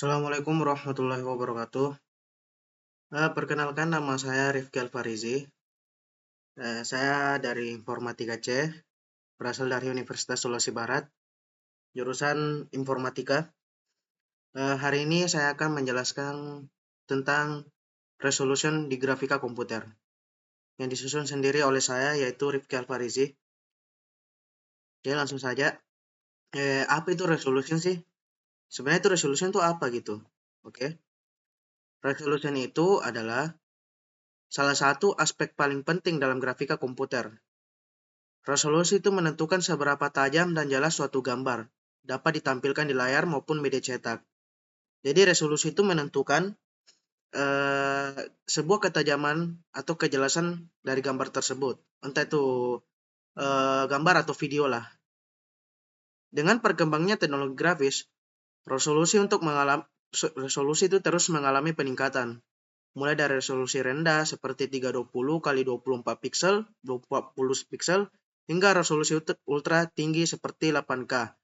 Assalamualaikum warahmatullahi wabarakatuh. Perkenalkan nama saya Rifki Alfarizi. Saya dari Informatika C, berasal dari Universitas Sulawesi Barat, jurusan Informatika. Hari ini saya akan menjelaskan tentang resolution di grafika komputer, yang disusun sendiri oleh saya, yaitu Rifki Alfarizi. Oke, langsung saja. Apa itu resolution sih? Sebenarnya itu resolution itu apa gitu? Oke, resolution itu adalah salah satu aspek paling penting dalam grafika komputer. Resolusi itu menentukan seberapa tajam dan jelas suatu gambar dapat ditampilkan di layar maupun media cetak. Jadi resolusi itu menentukan sebuah ketajaman atau kejelasan dari gambar tersebut. Entah itu gambar atau video lah. Dengan perkembangannya teknologi grafis, resolusi itu terus mengalami peningkatan. Mulai dari resolusi rendah seperti 320 x 24 piksel, 20 piksel, hingga resolusi ultra tinggi seperti 8K,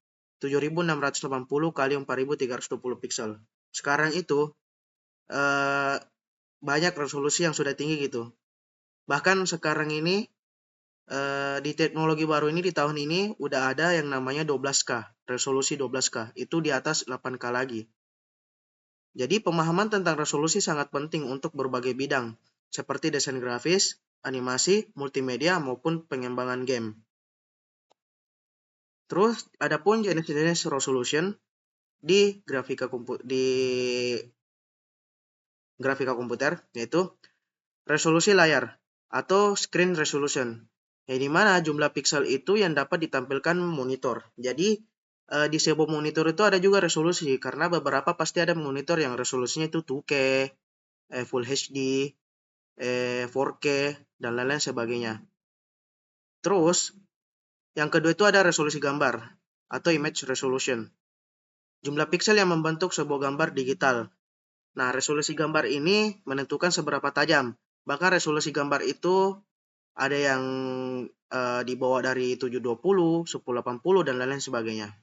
7680 x 4320 piksel. Sekarang itu banyak resolusi yang sudah tinggi gitu. Bahkan sekarang ini di teknologi baru ini di tahun ini udah ada yang namanya 12K, resolusi 12K. Itu di atas 8K lagi. Jadi pemahaman tentang resolusi sangat penting untuk berbagai bidang, seperti desain grafis, animasi, multimedia, maupun pengembangan game. Terus, adapun jenis-jenis resolution di grafika komputer, yaitu resolusi layar atau screen resolution, yang dimana jumlah piksel itu yang dapat ditampilkan monitor. Jadi, di sebuah monitor itu ada juga resolusi, karena beberapa pasti ada monitor yang resolusinya itu 2K, Full HD, 4K, dan lain-lain sebagainya. Terus, yang kedua itu ada resolusi gambar atau image resolution. Jumlah piksel yang membentuk sebuah gambar digital. Nah, resolusi gambar ini menentukan seberapa tajam. Bahkan resolusi gambar itu ada yang dibawa dari 720, 1080, dan lain-lain sebagainya.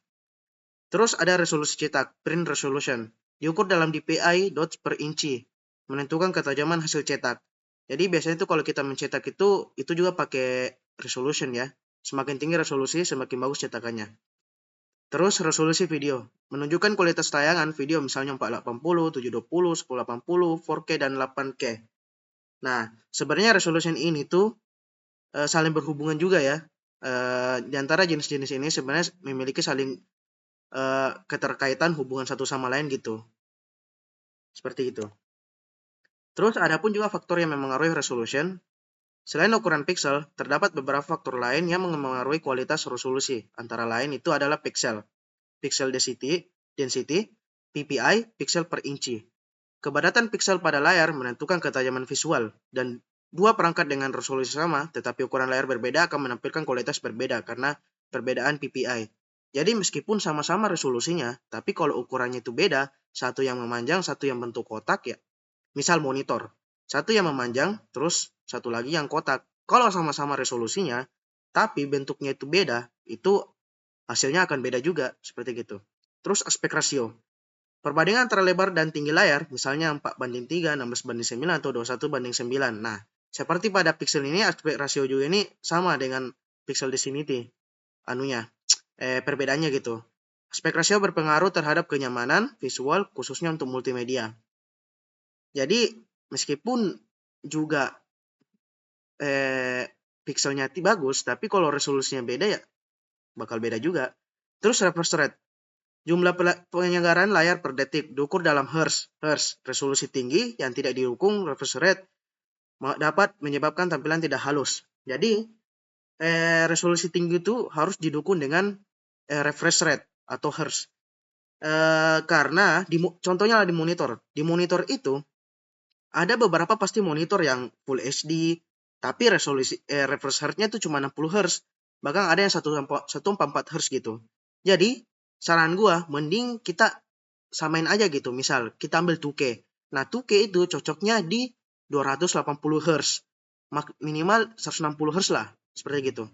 Terus ada resolusi cetak, print resolution. Diukur dalam dpi dots per inci, menentukan ketajaman hasil cetak. Jadi biasanya itu kalau kita mencetak itu juga pakai resolution ya. Semakin tinggi resolusi, semakin bagus cetakannya. Terus resolusi video, menunjukkan kualitas tayangan video misalnya 480, 720, 1080, 4K, dan 8K. Nah, sebenarnya resolution ini tuh saling berhubungan juga ya. Di antara jenis-jenis ini sebenarnya memiliki saling keterkaitan hubungan satu sama lain gitu. Seperti itu. Terus ada pun juga faktor yang mempengaruhi resolution. Selain ukuran piksel, terdapat beberapa faktor lain yang mempengaruhi kualitas resolusi. Antara lain itu adalah pixel density, ppi, piksel per inci. Kepadatan piksel pada layar menentukan ketajaman visual, dan dua perangkat dengan resolusi sama tetapi ukuran layar berbeda akan menampilkan kualitas berbeda karena perbedaan ppi. Jadi meskipun sama-sama resolusinya, tapi kalau ukurannya itu beda, satu yang memanjang, satu yang bentuk kotak ya. Misal monitor, satu yang memanjang, terus satu lagi yang kotak. Kalau sama-sama resolusinya, tapi bentuknya itu beda, itu hasilnya akan beda juga, seperti gitu. Terus aspek rasio. Perbandingan antara lebar dan tinggi layar, misalnya 4:3, 16:9, atau 21:9. Nah, seperti pada pixel ini, aspek rasio juga ini sama dengan pixel density. Perbedaannya gitu. Aspek rasio berpengaruh terhadap kenyamanan visual, khususnya untuk multimedia. Jadi, meskipun juga pixelnya bagus, tapi kalau resolusinya beda ya bakal beda juga. Terus refresh rate. Jumlah penyelenggaraan layar per detik diukur dalam Hz. Resolusi tinggi yang tidak didukung refresh rate dapat menyebabkan tampilan tidak halus. Jadi, resolusi tinggi itu harus didukung dengan refresh rate atau Hz. Karena contohnya di monitor. Di monitor itu ada beberapa pasti monitor yang Full HD, tapi resolusi refresh rate-nya itu cuma 60 Hz. Bahkan ada yang 144 Hz gitu. Jadi, saran gua mending kita samain aja gitu. Misal kita ambil 2K. Nah, 2K itu cocoknya di 280 Hz. Minimal 160 Hz lah, seperti gitu.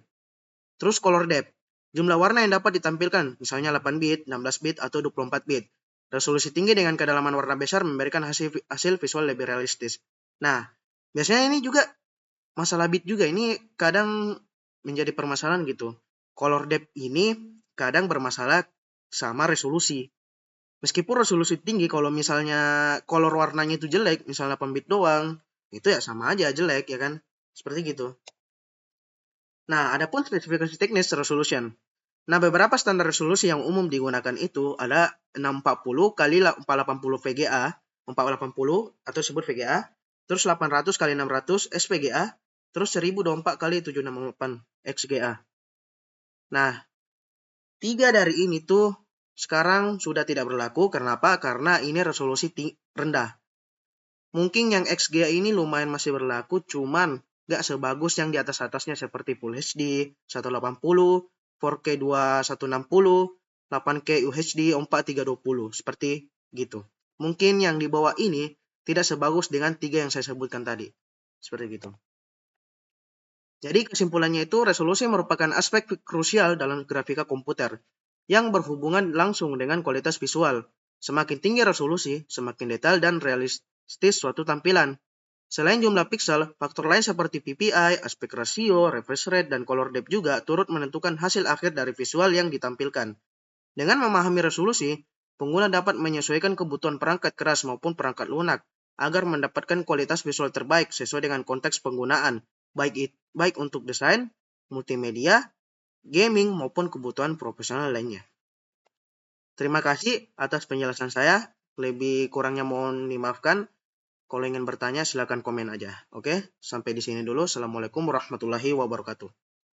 Terus color depth. Jumlah warna yang dapat ditampilkan, misalnya 8 bit, 16 bit, atau 24 bit. Resolusi tinggi dengan kedalaman warna besar memberikan hasil visual lebih realistis. Nah, biasanya ini juga masalah bit juga, ini kadang menjadi permasalahan gitu. Color depth ini kadang bermasalah sama resolusi. Meskipun resolusi tinggi, kalau misalnya color warnanya itu jelek, misalnya 8 bit doang, itu ya sama aja jelek ya kan? Seperti gitu. Nah, adapun spesifikasi teknis resolution. Nah, beberapa standar resolusi yang umum digunakan itu ada 640 kali 480 VGA, 480 atau disebut VGA, terus 800 kali 600 SPGA, terus 1024 kali 768 XGA. Nah, tiga dari ini tuh sekarang sudah tidak berlaku. Kenapa? Karena ini resolusi rendah. Mungkin yang XGA ini lumayan masih berlaku, cuman nggak sebagus yang di atas-atasnya seperti Full HD 1080, 4K 2160, 8K UHD 4320, seperti gitu. Mungkin yang di bawah ini tidak sebagus dengan tiga yang saya sebutkan tadi. Seperti gitu. Jadi kesimpulannya itu, resolusi merupakan aspek krusial dalam grafika komputer yang berhubungan langsung dengan kualitas visual. Semakin tinggi resolusi, semakin detail dan realistis suatu tampilan. Selain jumlah piksel, faktor lain seperti PPI, aspek ratio, refresh rate, dan color depth juga turut menentukan hasil akhir dari visual yang ditampilkan. Dengan memahami resolusi, pengguna dapat menyesuaikan kebutuhan perangkat keras maupun perangkat lunak agar mendapatkan kualitas visual terbaik sesuai dengan konteks penggunaan, baik untuk desain, multimedia, gaming, maupun kebutuhan profesional lainnya. Terima kasih atas penjelasan saya. Lebih kurangnya mohon dimaafkan. Kalau ingin bertanya, silakan komen aja. Oke, sampai di sini dulu. Assalamualaikum warahmatullahi wabarakatuh.